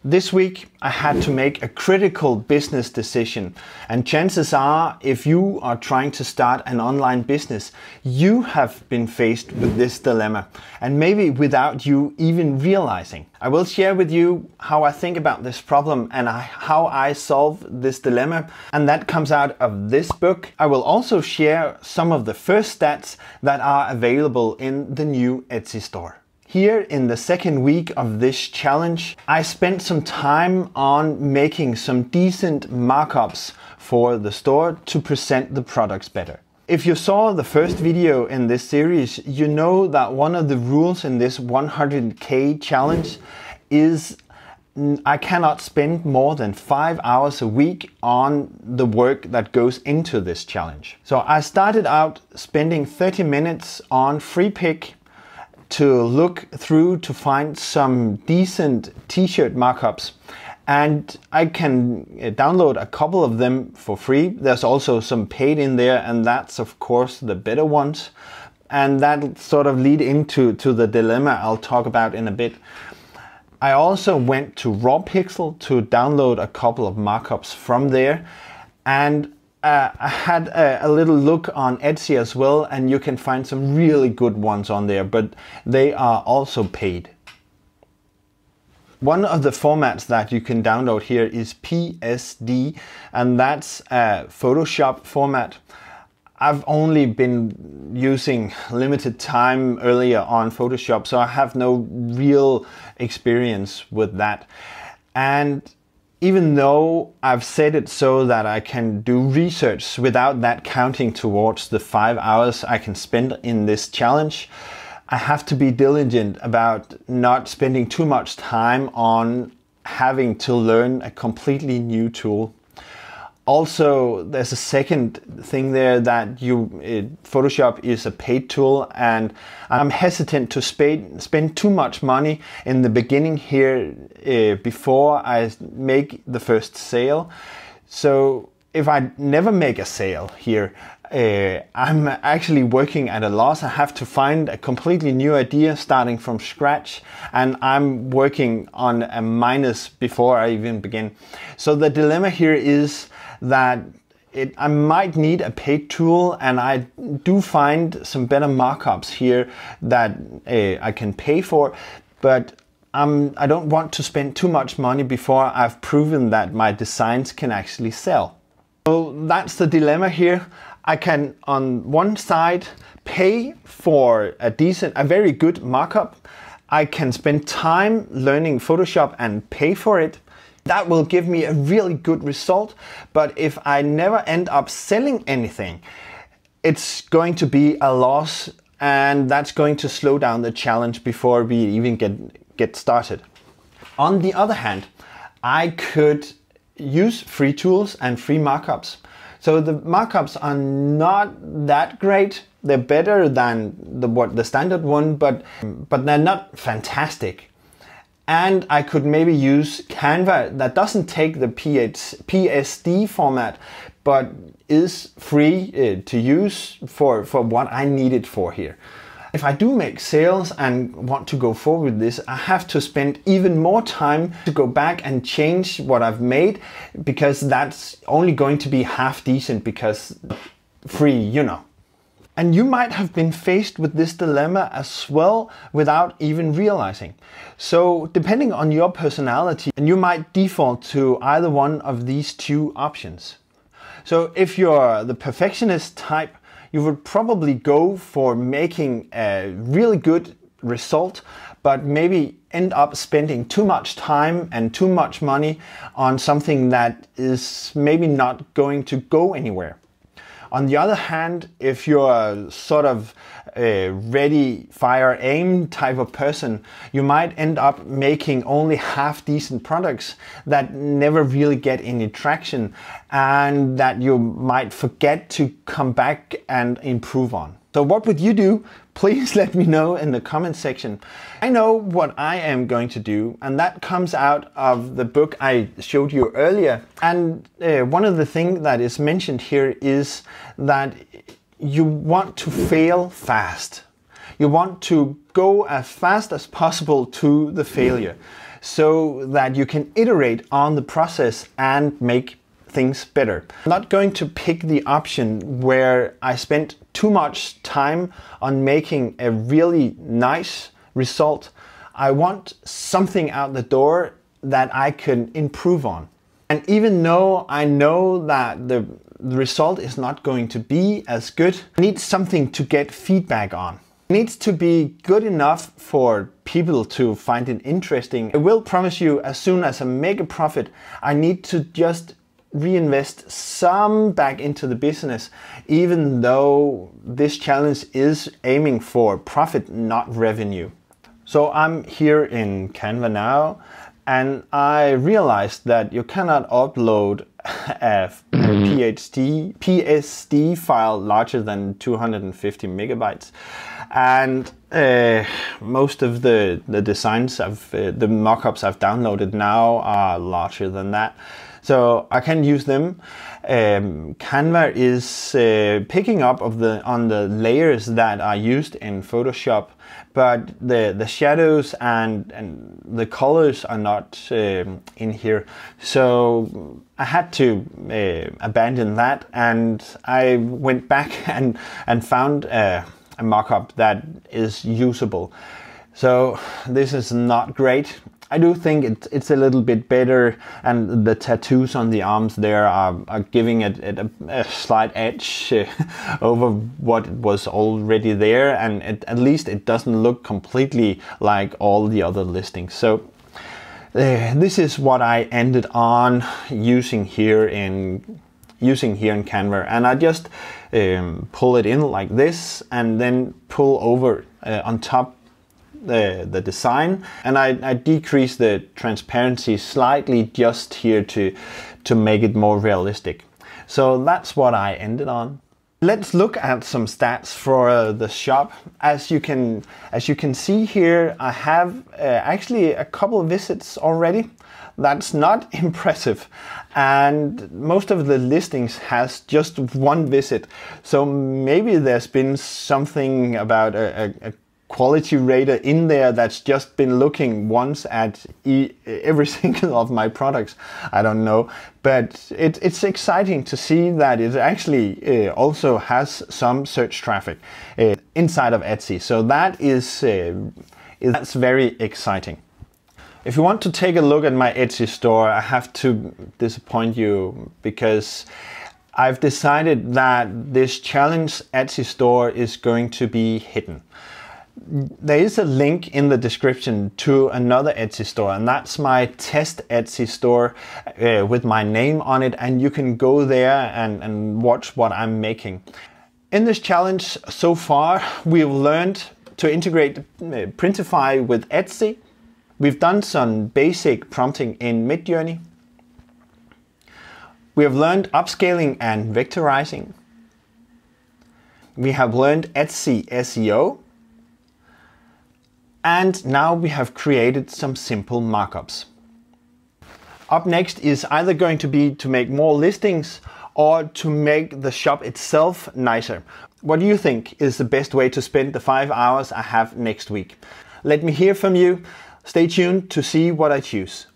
This week I had to make a critical business decision, and chances are if you are trying to start an online business, you have been faced with this dilemma, and maybe without you even realizing. I will share with you how I think about this problem and how I solve this dilemma, and that comes out of this book. I will also share some of the first stats that are available in the new Etsy store. Here in the second week of this challenge, I spent some time on making some decent markups for the store to present the products better. If you saw the first video in this series, you know that one of the rules in this 100K challenge is I cannot spend more than 5 hours a week on the work that goes into this challenge. So I started out spending 30 minutes on Freepik to look through to find some decent t-shirt markups, and I can download a couple of them for free. There's also some paid in there, and that's of course the better ones, and that sort of lead into the dilemma I'll talk about in a bit. I also went to Raw Pixel to download a couple of markups from there, and I had a little look on Etsy as well, and you can find some really good ones on there, but they are also paid. One of the formats that you can download here is PSD, and that's a Photoshop format. I've only been using limited time earlier on Photoshop, so I have no real experience with that. And even though I've set it so that I can do research without that counting towards the 5 hours I can spend in this challenge, I have to be diligent about not spending too much time on having to learn a completely new tool. Also, there's a second thing there that Photoshop is a paid tool, and I'm hesitant to spend too much money in the beginning here before I make the first sale. So if I never make a sale here, I'm actually working at a loss. I have to find a completely new idea starting from scratch, and I'm working on a minus before I even begin. So the dilemma here is that I might need a paid tool, and I do find some better markups here that I can pay for, but I don't want to spend too much money before I've proven that my designs can actually sell. So that's the dilemma here. I can on one side pay for a very good markup. I can spend time learning Photoshop and pay for it. That will give me a really good result, but if I never end up selling anything, it's going to be a loss, and that's going to slow down the challenge before we even get started. On the other hand, I could use free tools and free markups. So the markups are not that great. They're better than the standard one, but they're not fantastic. And I could maybe use Canva that doesn't take the PSD format, but is free to use for what I need it for here. If I do make sales and want to go forward with this, I have to spend even more time to go back and change what I've made, because that's only going to be half decent because free, you know. And you might have been faced with this dilemma as well without even realizing. So depending on your personality, and you might default to either one of these two options. So if you're the perfectionist type, you would probably go for making a really good result, but maybe end up spending too much time and too much money on something that is maybe not going to go anywhere. On the other hand, if you're sort of a ready, fire, aim type of person, you might end up making only half decent products that never really get any traction, and that you might forget to come back and improve on. So what would you do? Please let me know in the comment section. I know what I am going to do, and that comes out of the book I showed you earlier. And one of the things that is mentioned here is that you want to fail fast. You want to go as fast as possible to the failure. so that you can iterate on the process and make things better. I'm not going to pick the option where I spent too much time on making a really nice result. I want something out the door that I can improve on. And even though I know that the result is not going to be as good, I need something to get feedback on. It needs to be good enough for people to find it interesting. I will promise you, as soon as I make a profit, I need to just reinvest some back into the business, even though this challenge is aiming for profit, not revenue. So I'm here in Canva now, and I realized that you cannot upload a PSD file larger than 250 megabytes. And most of the designs the mockups I've downloaded now are larger than that. So I can use them. Canva is picking up on the layers that are used in Photoshop, but the shadows and the colors are not in here. So I had to abandon that, and I went back and found a mockup that is usable. So this is not great. I do think it's a little bit better, and the tattoos on the arms there are giving it a slight edge over what was already there, and at least it doesn't look completely like all the other listings. So this is what I ended on using here in Canva, and I just pull it in like this and then pull over on top the design, and I decrease the transparency slightly just here to make it more realistic. So that's what I ended on. Let's look at some stats for the shop. As you can see here, I have actually a couple of visits already. That's not impressive, and most of the listings has just one visit. So maybe there's been something about a quality rater in there that's just been looking once at every single of my products. I don't know, but it's exciting to see that it actually also has some search traffic inside of Etsy. So that that's very exciting. If you want to take a look at my Etsy store, I have to disappoint you, because I've decided that this challenge Etsy store is going to be hidden. There is a link in the description to another Etsy store, and that's my test Etsy store with my name on it, and you can go there and watch what I'm making. In this challenge so far, we've learned to integrate Printify with Etsy. We've done some basic prompting in Midjourney. We have learned upscaling and vectorizing. We have learned Etsy SEO. And now we have created some simple markups. Up next is either going to be to make more listings or to make the shop itself nicer. What do you think is the best way to spend the 5 hours I have next week? Let me hear from you. Stay tuned to see what I choose.